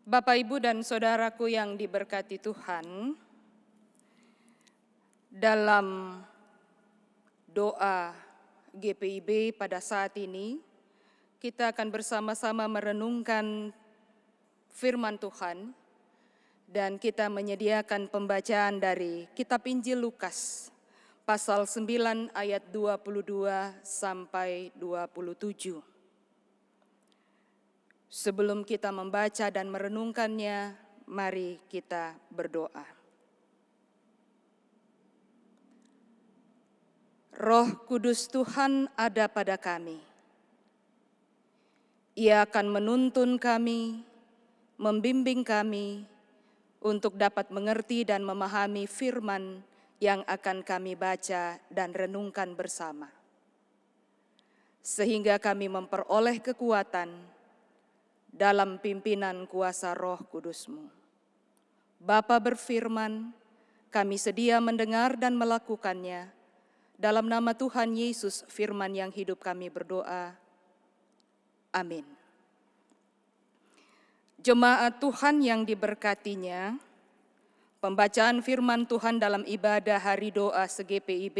Bapak, Ibu, dan Saudaraku yang diberkati Tuhan, dalam doa GPIB pada saat ini, kita akan bersama-sama merenungkan firman Tuhan dan kita menyediakan pembacaan dari Kitab Injil Lukas, pasal 9 ayat 22 sampai 27. Sebelum kita membaca dan merenungkannya, mari kita berdoa. Roh Kudus Tuhan ada pada kami. Ia akan menuntun kami, membimbing kami untuk dapat mengerti dan memahami firman yang akan kami baca dan renungkan bersama. Sehingga kami memperoleh kekuatan dalam pimpinan kuasa Roh Kudus-Mu. Bapa berfirman, kami sedia mendengar dan melakukannya. Dalam nama Tuhan Yesus, firman yang hidup kami berdoa. Amin. Jemaat Tuhan yang diberkatinya, pembacaan firman Tuhan dalam ibadah hari doa se-GPIB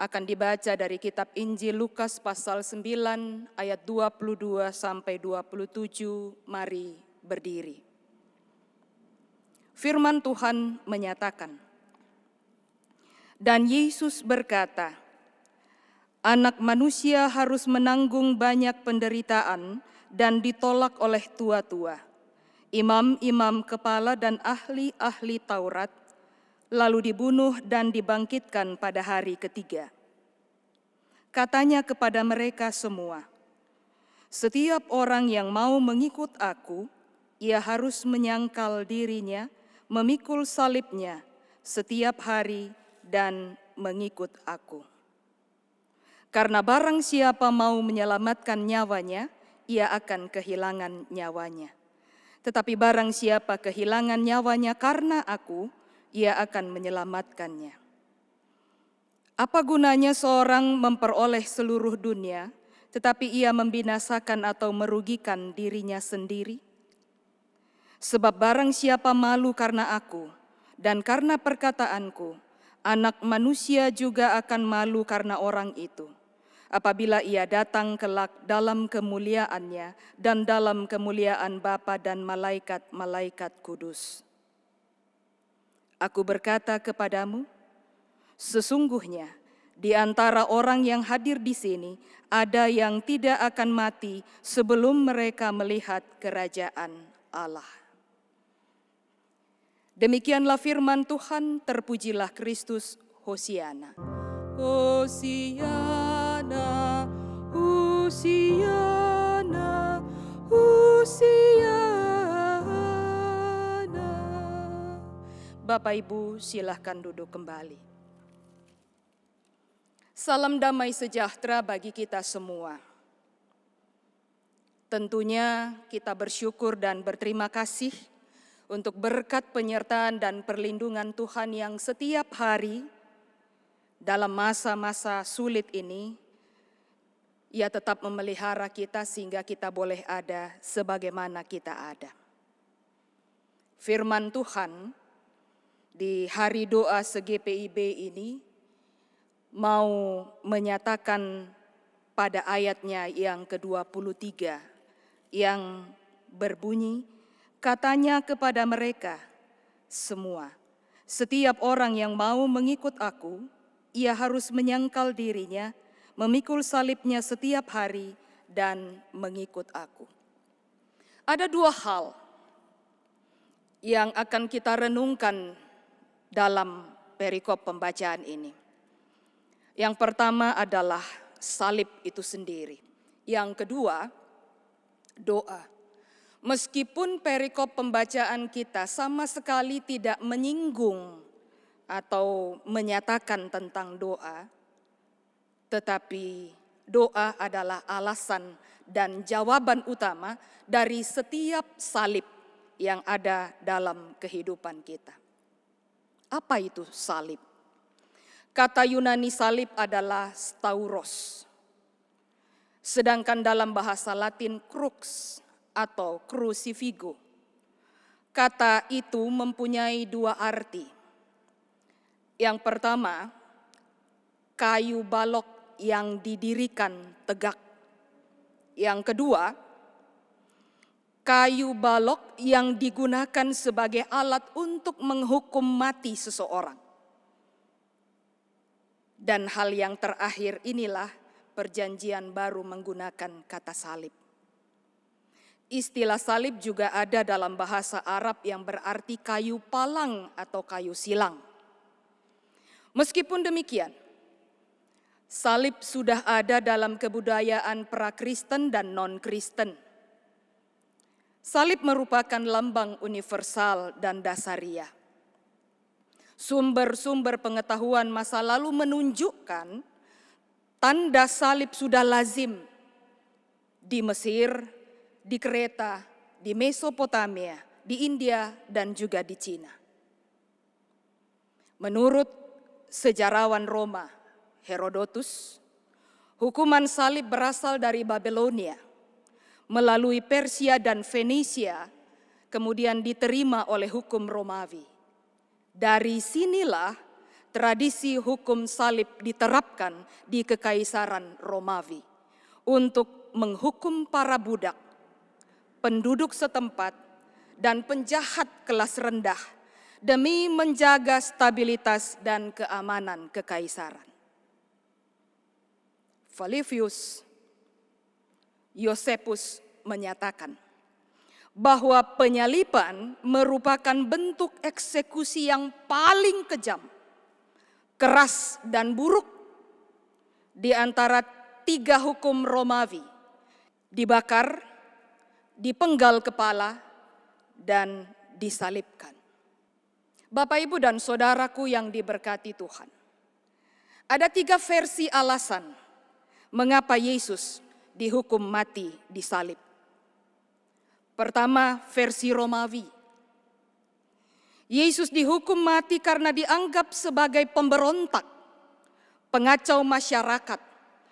akan dibaca dari kitab Injil Lukas pasal 9 ayat 22 sampai 27. Mari berdiri. Firman Tuhan menyatakan, dan Yesus berkata, Anak manusia harus menanggung banyak penderitaan dan ditolak oleh tua-tua, imam-imam kepala dan ahli-ahli Taurat, lalu dibunuh dan dibangkitkan pada hari ketiga. Katanya kepada mereka semua, setiap orang yang mau mengikut aku, ia harus menyangkal dirinya, memikul salibnya setiap hari dan mengikut aku. Karena barang siapa mau menyelamatkan nyawanya, ia akan kehilangan nyawanya. Tetapi barang siapa kehilangan nyawanya karena aku, ia akan menyelamatkannya. Apa gunanya seorang memperoleh seluruh dunia, tetapi ia membinasakan atau merugikan dirinya sendiri? Sebab barang siapa malu karena aku dan karena perkataanku, Anak manusia juga akan malu karena orang itu, apabila ia datang kelak dalam kemuliaannya dan dalam kemuliaan Bapa dan malaikat-malaikat kudus. Aku berkata kepadamu, sesungguhnya di antara orang yang hadir di sini ada yang tidak akan mati sebelum mereka melihat kerajaan Allah. Demikianlah firman Tuhan, terpujilah Kristus, Hosiana. Hosiana, Hosiana, Hosiana. Bapak Ibu silahkan duduk kembali. Salam damai sejahtera bagi kita semua. Tentunya kita bersyukur dan berterima kasih untuk berkat penyertaan dan perlindungan Tuhan yang setiap hari dalam masa-masa sulit ini, Ia tetap memelihara kita sehingga kita boleh ada sebagaimana kita ada. Firman Tuhan di hari doa se-GPIB ini mau menyatakan pada ayatnya yang ke-23 yang berbunyi, katanya kepada mereka semua, setiap orang yang mau mengikut aku, ia harus menyangkal dirinya, memikul salibnya setiap hari dan mengikut aku. Ada dua hal yang akan kita renungkan dalam perikop pembacaan ini. Yang pertama adalah salib itu sendiri. Yang kedua, doa. Meskipun perikop pembacaan kita sama sekali tidak menyinggung atau menyatakan tentang doa, tetapi doa adalah alasan dan jawaban utama dari setiap salib yang ada dalam kehidupan kita. Apa itu salib? Kata Yunani salib adalah stauros. Sedangkan dalam bahasa Latin crux atau crucifigo. Kata itu mempunyai dua arti. Yang pertama, kayu balok yang didirikan tegak. Yang kedua, kayu balok yang digunakan sebagai alat untuk menghukum mati seseorang. Dan hal yang terakhir inilah Perjanjian Baru menggunakan kata salib. Istilah salib juga ada dalam bahasa Arab yang berarti kayu palang atau kayu silang. Meskipun demikian, salib sudah ada dalam kebudayaan pra-Kristen dan non-Kristen. Salib merupakan lambang universal dan dasariah. Sumber-sumber pengetahuan masa lalu menunjukkan tanda salib sudah lazim di Mesir, di Kreta, di Mesopotamia, di India, dan juga di Cina. Menurut sejarawan Roma, Herodotus, hukuman salib berasal dari Babilonia, melalui Persia dan Fenisia, kemudian diterima oleh hukum Romawi. Dari sinilah tradisi hukum salib diterapkan di Kekaisaran Romawi untuk menghukum para budak, penduduk setempat, dan penjahat kelas rendah demi menjaga stabilitas dan keamanan kekaisaran. Flavius Josephus menyatakan bahwa penyaliban merupakan bentuk eksekusi yang paling kejam, keras dan buruk di antara tiga hukum Romawi: dibakar, dipenggal kepala, dan disalibkan. Bapak, Ibu, dan saudaraku yang diberkati Tuhan, ada tiga versi alasan mengapa Yesus dihukum mati di salib. Pertama, versi Romawi. Yesus dihukum mati karena dianggap sebagai pemberontak, pengacau masyarakat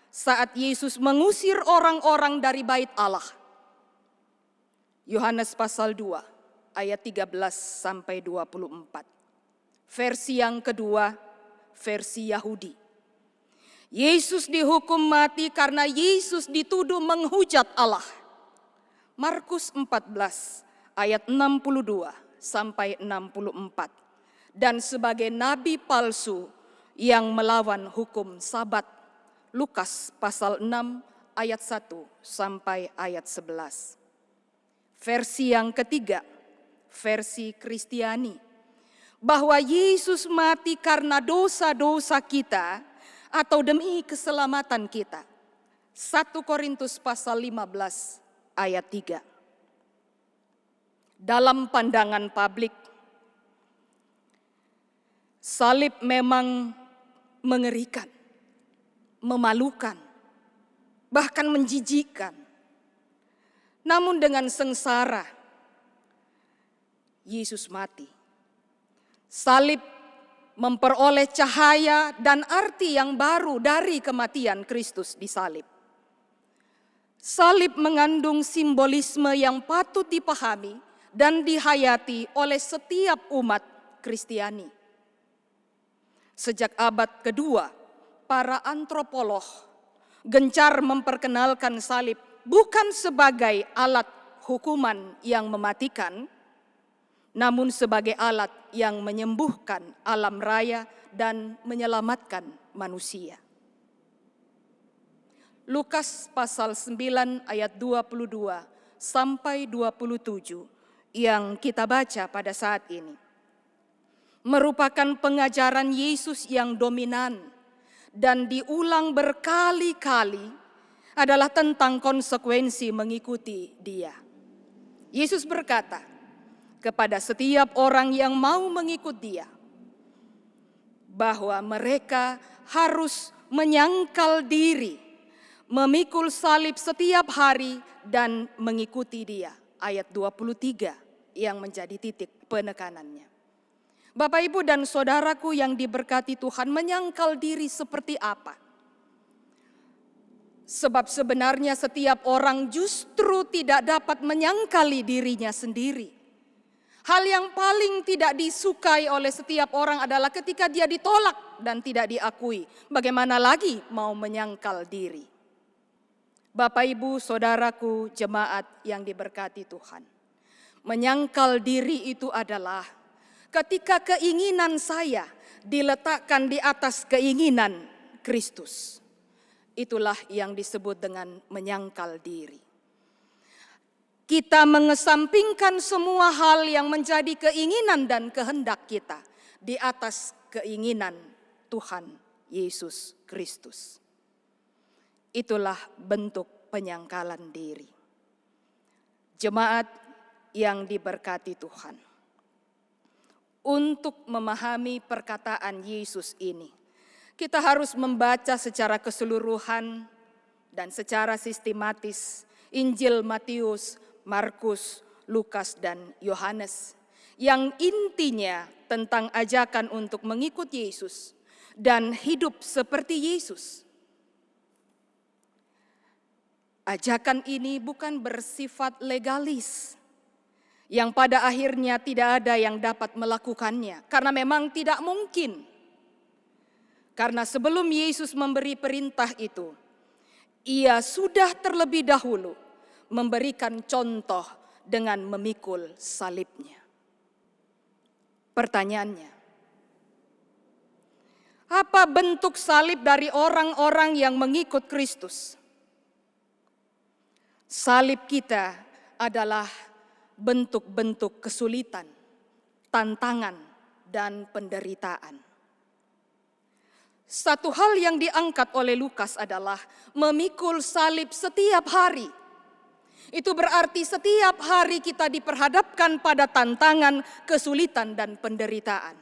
saat Yesus mengusir orang-orang dari bait Allah. Yohanes pasal 2 ayat 13 sampai 24. Versi yang kedua, versi Yahudi. Yesus dihukum mati karena Yesus dituduh menghujat Allah. Markus 14 ayat 62 sampai 64. Dan sebagai nabi palsu yang melawan hukum Sabat. Lukas pasal 6 ayat 1 sampai ayat 11. Versi yang ketiga, versi Kristiani, bahwa Yesus mati karena dosa-dosa kita atau demi keselamatan kita. 1 Korintus pasal 15 ayat 3. Dalam pandangan publik, salib memang mengerikan, memalukan, bahkan menjijikkan. Namun dengan sengsara, Yesus mati. Salib memperoleh cahaya dan arti yang baru dari kematian Kristus di salib. Salib mengandung simbolisme yang patut dipahami dan dihayati oleh setiap umat Kristiani. Sejak abad kedua, para antropolog gencar memperkenalkan salib bukan sebagai alat hukuman yang mematikan, namun sebagai alat yang menyembuhkan alam raya dan menyelamatkan manusia. Lukas pasal 9 ayat 22 sampai 27 yang kita baca pada saat ini merupakan pengajaran Yesus yang dominan dan diulang berkali-kali adalah tentang konsekuensi mengikuti Dia. Yesus berkata kepada setiap orang yang mau mengikut Dia bahwa mereka harus menyangkal diri, memikul salib setiap hari dan mengikuti Dia. Ayat 23 yang menjadi titik penekanannya. Bapak, Ibu, dan saudaraku yang diberkati Tuhan, menyangkal diri seperti apa? Sebab sebenarnya setiap orang justru tidak dapat menyangkali dirinya sendiri. Hal yang paling tidak disukai oleh setiap orang adalah ketika dia ditolak dan tidak diakui. Bagaimana lagi mau menyangkal diri? Bapak, Ibu, saudaraku, jemaat yang diberkati Tuhan. Menyangkal diri itu adalah ketika keinginan saya diletakkan di atas keinginan Kristus. Itulah yang disebut dengan menyangkal diri. Kita mengesampingkan semua hal yang menjadi keinginan dan kehendak kita di atas keinginan Tuhan Yesus Kristus. Itulah bentuk penyangkalan diri. Jemaat yang diberkati Tuhan. Untuk memahami perkataan Yesus ini, kita harus membaca secara keseluruhan dan secara sistematis Injil Matius, Markus, Lukas, dan Yohanes yang intinya tentang ajakan untuk mengikut Yesus dan hidup seperti Yesus. Ajakan ini bukan bersifat legalis yang pada akhirnya tidak ada yang dapat melakukannya karena memang tidak mungkin. Karena sebelum Yesus memberi perintah itu, ia sudah terlebih dahulu memberikan contoh dengan memikul salibnya. Pertanyaannya, apa bentuk salib dari orang-orang yang mengikut Kristus? Salib kita adalah bentuk-bentuk kesulitan, tantangan, dan penderitaan. Satu hal yang diangkat oleh Lukas adalah memikul salib setiap hari. Itu berarti setiap hari kita diperhadapkan pada tantangan, kesulitan, dan penderitaan.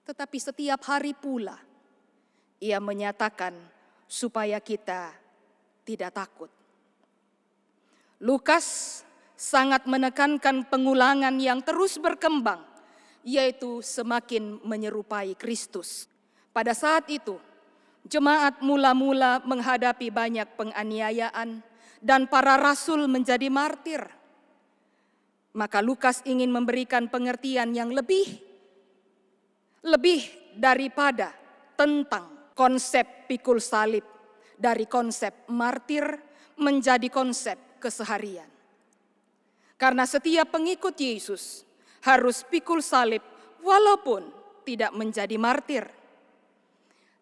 Tetapi setiap hari pula, ia menyatakan supaya kita tidak takut. Lukas sangat menekankan pengulangan yang terus berkembang, yaitu semakin menyerupai Kristus. Pada saat itu, jemaat mula-mula menghadapi banyak penganiayaan dan para rasul menjadi martir. Maka Lukas ingin memberikan pengertian yang lebih daripada tentang konsep pikul salib, dari konsep martir menjadi konsep keseharian. Karena setiap pengikut Yesus harus pikul salib walaupun tidak menjadi martir.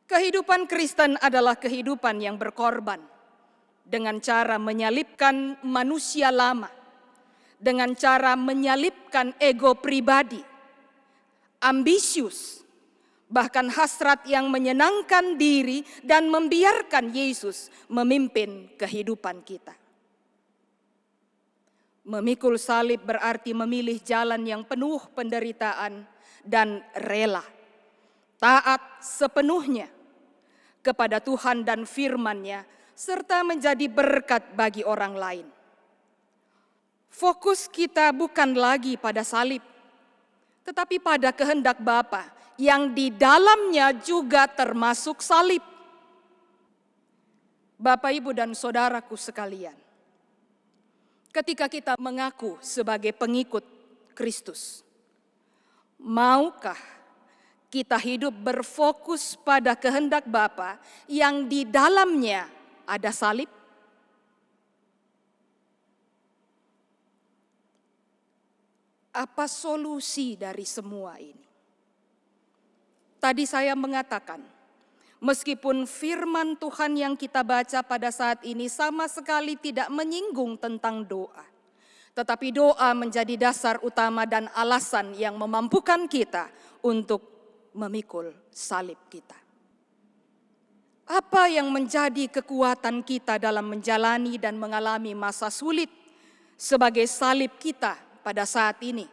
Kehidupan Kristen adalah kehidupan yang berkorban dengan cara menyalibkan manusia lama, dengan cara menyalibkan ego pribadi, ambisius, bahkan hasrat yang menyenangkan diri dan membiarkan Yesus memimpin kehidupan kita. Memikul salib berarti memilih jalan yang penuh penderitaan dan rela, taat sepenuhnya kepada Tuhan dan firman-Nya, serta menjadi berkat bagi orang lain. Fokus kita bukan lagi pada salib, tetapi pada kehendak Bapa yang di dalamnya juga termasuk salib. Bapak, Ibu, dan saudaraku sekalian, ketika kita mengaku sebagai pengikut Kristus, maukah kita hidup berfokus pada kehendak Bapa yang di dalamnya ada salib? Apa solusi dari semua ini? Tadi saya mengatakan, meskipun firman Tuhan yang kita baca pada saat ini sama sekali tidak menyinggung tentang doa, tetapi doa menjadi dasar utama dan alasan yang memampukan kita untuk memikul salib kita. Apa yang menjadi kekuatan kita dalam menjalani dan mengalami masa sulit sebagai salib kita pada saat ini?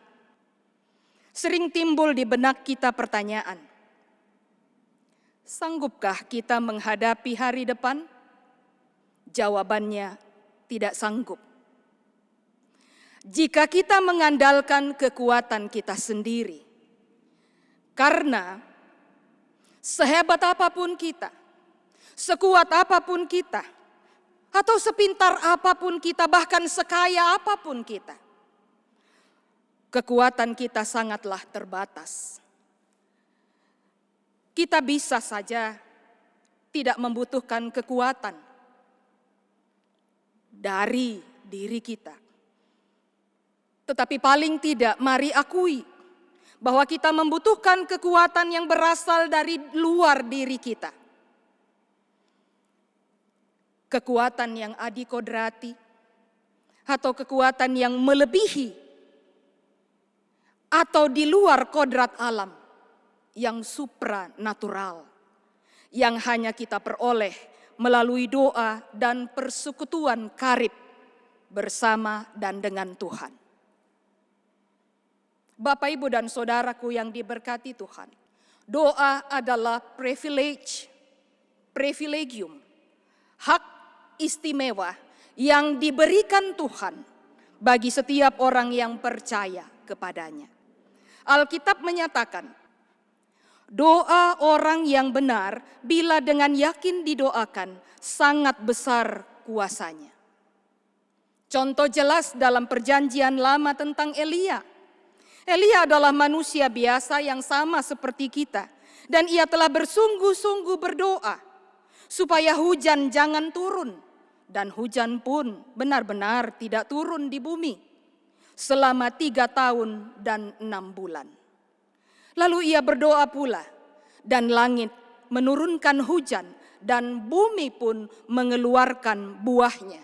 Sering timbul di benak kita pertanyaan, sanggupkah kita menghadapi hari depan? Jawabannya, tidak sanggup. Jika kita mengandalkan kekuatan kita sendiri, karena sehebat apapun kita, Sekuat apapun kita, atau sepintar apapun kita, bahkan sekaya apapun kita, kekuatan kita sangatlah terbatas. Kita bisa saja tidak membutuhkan kekuatan dari diri kita. Tetapi paling tidak mari akui bahwa kita membutuhkan kekuatan yang berasal dari luar diri kita. Kekuatan yang adikodrati atau kekuatan yang melebihi atau di luar kodrat alam yang supranatural yang hanya kita peroleh melalui doa dan persekutuan karib bersama dan dengan Tuhan. Bapak, Ibu, dan saudaraku yang diberkati Tuhan, doa adalah privilegium, hak istimewa yang diberikan Tuhan bagi setiap orang yang percaya kepadanya. Alkitab menyatakan, doa orang yang benar bila dengan yakin didoakan sangat besar kuasanya. Contoh jelas dalam perjanjian lama tentang Elia. Elia adalah manusia biasa yang sama seperti kita. Dan ia telah bersungguh-sungguh berdoa supaya hujan jangan turun. Dan hujan pun benar-benar tidak turun di bumi selama 3 tahun dan 6 bulan. Lalu ia berdoa pula dan langit menurunkan hujan dan bumi pun mengeluarkan buahnya.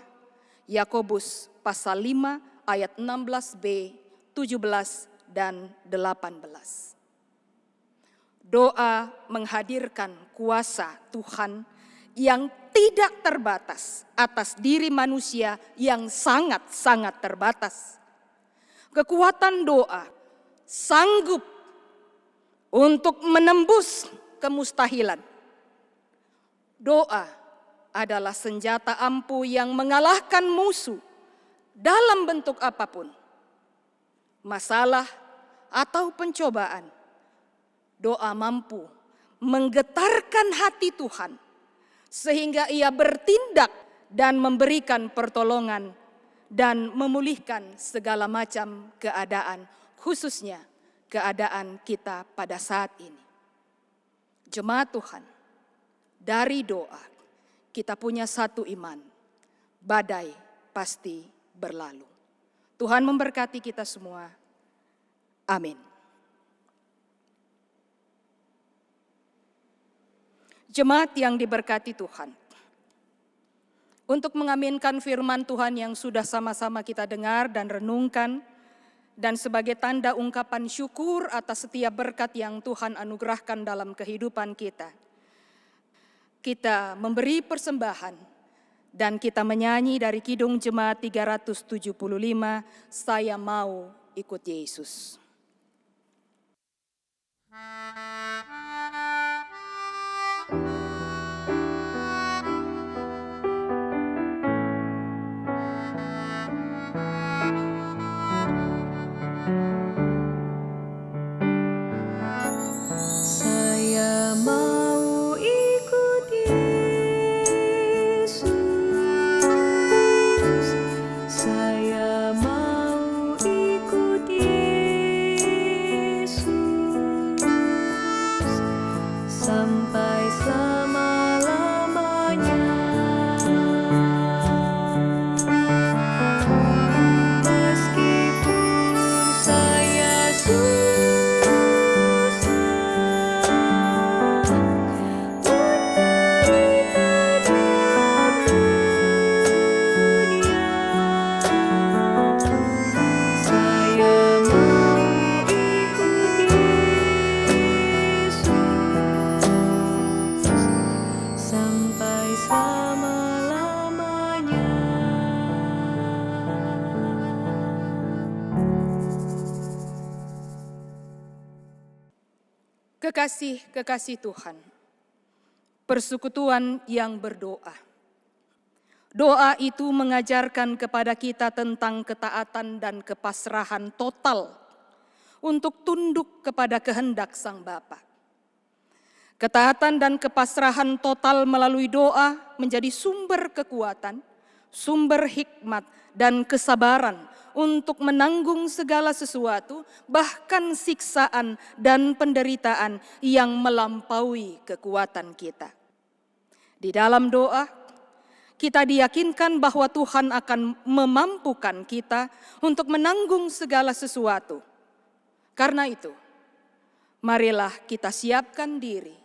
Yakobus pasal 5 ayat 16b, 17 dan 18. Doa menghadirkan kuasa Tuhan yang tidak terbatas atas diri manusia yang sangat-sangat terbatas. Kekuatan doa sanggup untuk menembus kemustahilan. Doa adalah senjata ampuh yang mengalahkan musuh dalam bentuk apapun. Masalah atau pencobaan, doa mampu menggetarkan hati Tuhan sehingga ia bertindak dan memberikan pertolongan dan memulihkan segala macam keadaan, khususnya keadaan kita pada saat ini. Jemaat Tuhan, dari doa kita punya satu iman, badai pasti berlalu. Tuhan memberkati kita semua. Amin. Jemaat yang diberkati Tuhan, untuk mengaminkan firman Tuhan yang sudah sama-sama kita dengar dan renungkan, dan sebagai tanda ungkapan syukur atas setiap berkat yang Tuhan anugerahkan dalam kehidupan kita, kita memberi persembahan dan kita menyanyi dari Kidung Jemaat 375, Saya Mau Ikut Yesus. Saya mau ikut Yesus, saya mau ikut Yesus, sampai selama-lamanya. Meskipun saya sampai selama-lamanya. Kekasih-kekasih Tuhan, persekutuan yang berdoa. Doa itu mengajarkan kepada kita tentang ketaatan dan kepasrahan total untuk tunduk kepada kehendak Sang Bapa. Ketaatan dan kepasrahan total melalui doa menjadi sumber kekuatan, sumber hikmat dan kesabaran untuk menanggung segala sesuatu, bahkan siksaan dan penderitaan yang melampaui kekuatan kita. Di dalam doa, kita diyakinkan bahwa Tuhan akan memampukan kita untuk menanggung segala sesuatu. Karena itu, marilah kita siapkan diri,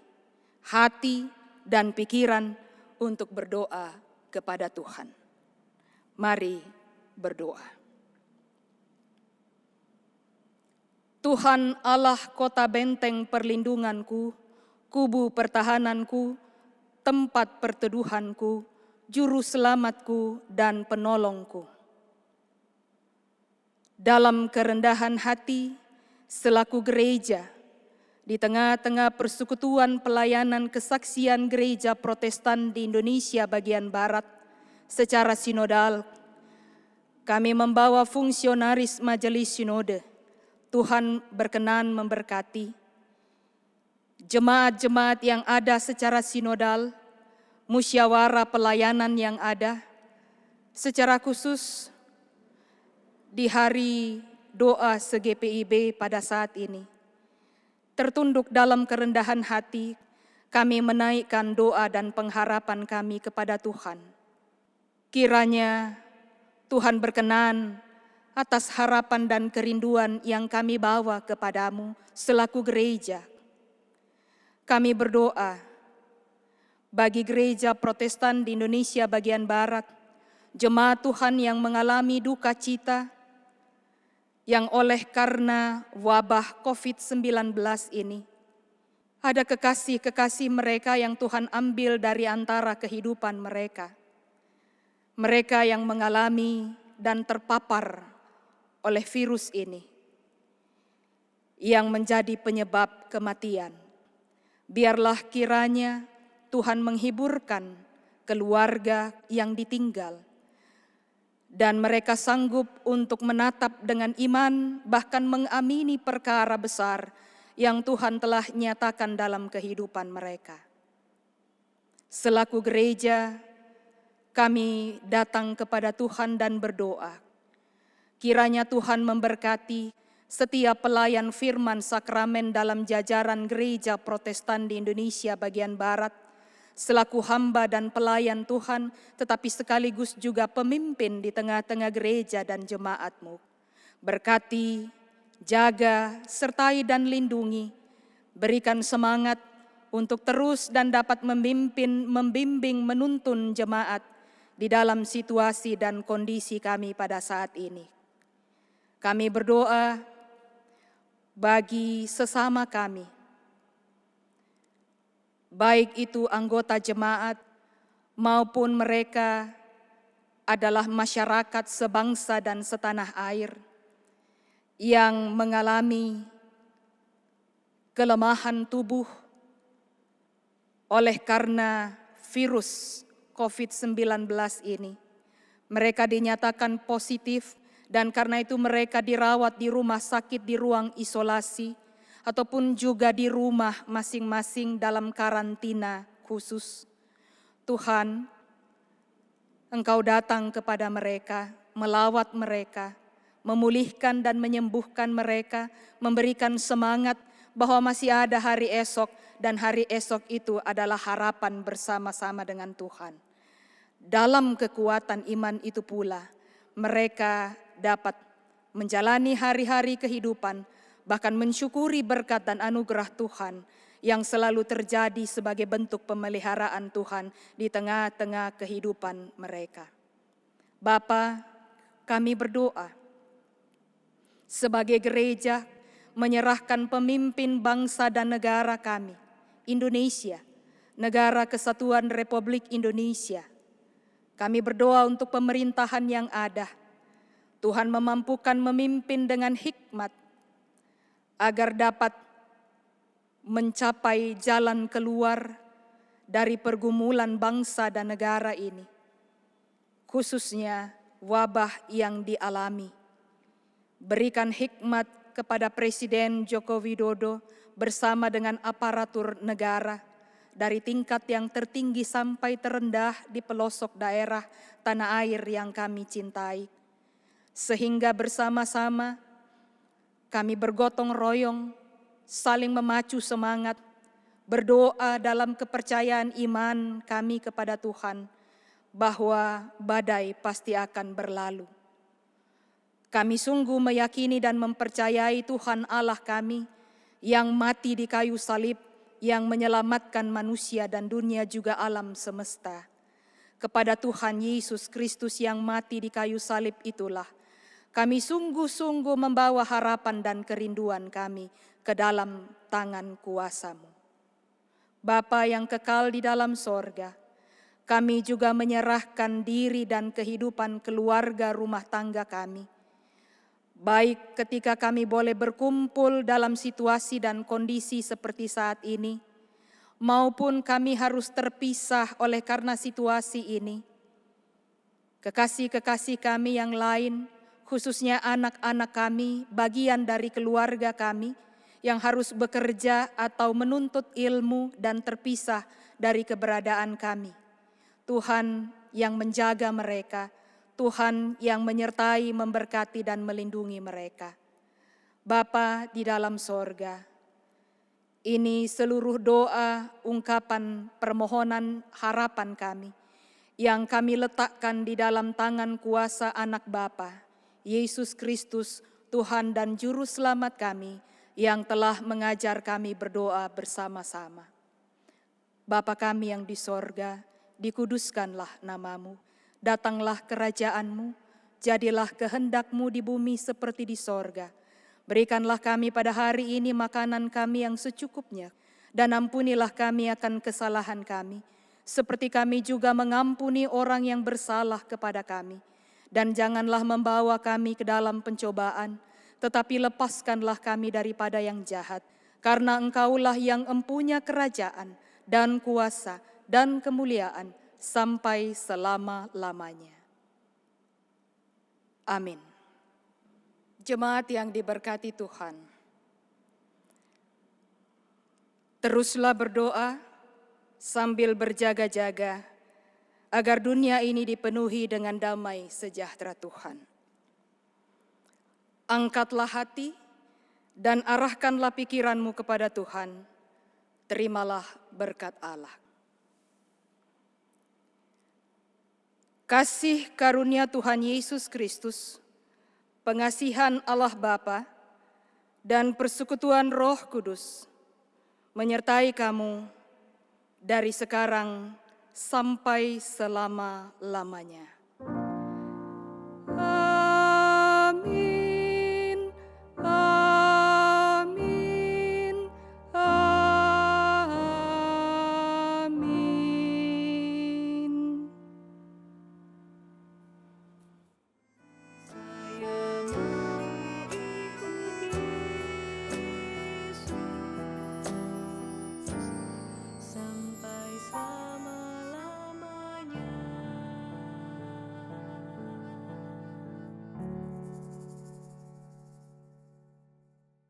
hati dan pikiran untuk berdoa kepada Tuhan. Mari berdoa. Tuhan Allah kota benteng perlindunganku, kubu pertahananku, tempat perteduhanku, juru selamatku dan penolongku. Dalam kerendahan hati, selaku gereja, di tengah-tengah persekutuan pelayanan kesaksian gereja Protestan di Indonesia bagian Barat, secara sinodal, kami membawa fungsionaris majelis sinode. Tuhan berkenan memberkati jemaat-jemaat yang ada secara sinodal, musyawarah pelayanan yang ada, secara khusus di hari doa se-GPIB pada saat ini. Tertunduk dalam kerendahan hati, kami menaikkan doa dan pengharapan kami kepada Tuhan. Kiranya Tuhan berkenan atas harapan dan kerinduan yang kami bawa kepadamu selaku gereja. Kami berdoa bagi gereja Protestan di Indonesia bagian Barat, jemaat Tuhan yang mengalami duka cita, yang oleh karena wabah COVID-19 ini, ada kekasih-kekasih mereka yang Tuhan ambil dari antara kehidupan mereka. Mereka yang mengalami dan terpapar oleh virus ini, yang menjadi penyebab kematian. Biarlah kiranya Tuhan menghiburkan keluarga yang ditinggal, dan mereka sanggup untuk menatap dengan iman, bahkan mengamini perkara besar yang Tuhan telah nyatakan dalam kehidupan mereka. Selaku gereja, kami datang kepada Tuhan dan berdoa. Kiranya Tuhan memberkati setiap pelayan firman sakramen dalam jajaran gereja Protestan di Indonesia bagian Barat, selaku hamba dan pelayan Tuhan, tetapi sekaligus juga pemimpin di tengah-tengah gereja dan jemaat-Mu. Berkati, jaga, sertai dan lindungi, berikan semangat untuk terus dan dapat memimpin, membimbing, menuntun jemaat di dalam situasi dan kondisi kami pada saat ini. Kami berdoa bagi sesama kami, baik itu anggota jemaat maupun mereka adalah masyarakat sebangsa dan setanah air yang mengalami kelemahan tubuh oleh karena virus COVID-19 ini. Mereka dinyatakan positif, dan karena itu mereka dirawat di rumah sakit di ruang isolasi ataupun juga di rumah masing-masing dalam karantina khusus. Tuhan, Engkau datang kepada mereka, melawat mereka, memulihkan dan menyembuhkan mereka, memberikan semangat bahwa masih ada hari esok, dan hari esok itu adalah harapan bersama-sama dengan Tuhan. Dalam kekuatan iman itu pula, mereka dapat menjalani hari-hari kehidupan, bahkan mensyukuri berkat dan anugerah Tuhan yang selalu terjadi sebagai bentuk pemeliharaan Tuhan di tengah-tengah kehidupan mereka. Bapa, kami berdoa sebagai gereja menyerahkan pemimpin bangsa dan negara kami, Indonesia, Negara Kesatuan Republik Indonesia. Kami berdoa untuk pemerintahan yang ada. Tuhan memampukan memimpin dengan hikmat agar dapat mencapai jalan keluar dari pergumulan bangsa dan negara ini, khususnya wabah yang dialami. Berikan hikmat kepada Presiden Joko Widodo bersama dengan aparatur negara, dari tingkat yang tertinggi sampai terendah di pelosok daerah tanah air yang kami cintai. Sehingga bersama-sama kami bergotong royong, saling memacu semangat, berdoa dalam kepercayaan iman kami kepada Tuhan, bahwa badai pasti akan berlalu. Kami sungguh meyakini dan mempercayai Tuhan Allah kami yang mati di kayu salib, yang menyelamatkan manusia dan dunia juga alam semesta. Kepada Tuhan Yesus Kristus yang mati di kayu salib itulah kami sungguh-sungguh membawa harapan dan kerinduan kami ke dalam tangan kuasa-Mu. Bapa yang kekal di dalam sorga, kami juga menyerahkan diri dan kehidupan keluarga rumah tangga kami. Baik ketika kami boleh berkumpul dalam situasi dan kondisi seperti saat ini, maupun kami harus terpisah oleh karena situasi ini. Kekasih-kekasih kami yang lain, khususnya anak-anak kami, bagian dari keluarga kami yang harus bekerja atau menuntut ilmu dan terpisah dari keberadaan kami. Tuhan yang menjaga mereka, Tuhan yang menyertai, memberkati dan melindungi mereka. Bapa di dalam sorga, ini seluruh doa, ungkapan, permohonan, harapan kami yang kami letakkan di dalam tangan kuasa anak Bapa, Yesus Kristus, Tuhan dan Juru Selamat kami, yang telah mengajar kami berdoa bersama-sama. Bapa kami yang di sorga, dikuduskanlah nama-Mu, datanglah kerajaan-Mu, jadilah kehendak-Mu di bumi seperti di sorga. Berikanlah kami pada hari ini makanan kami yang secukupnya, dan ampunilah kami akan kesalahan kami, seperti kami juga mengampuni orang yang bersalah kepada kami. Dan janganlah membawa kami ke dalam pencobaan, tetapi lepaskanlah kami daripada yang jahat. Karena Engkaulah yang empunya kerajaan dan kuasa dan kemuliaan sampai selama-lamanya. Amin. Jemaat yang diberkati Tuhan, teruslah berdoa sambil berjaga-jaga, agar dunia ini dipenuhi dengan damai sejahtera Tuhan. Angkatlah hati dan arahkanlah pikiranmu kepada Tuhan. Terimalah berkat Allah. Kasih karunia Tuhan Yesus Kristus, pengasihan Allah Bapa, dan persekutuan Roh Kudus menyertai kamu dari sekarang sampai selama-lamanya.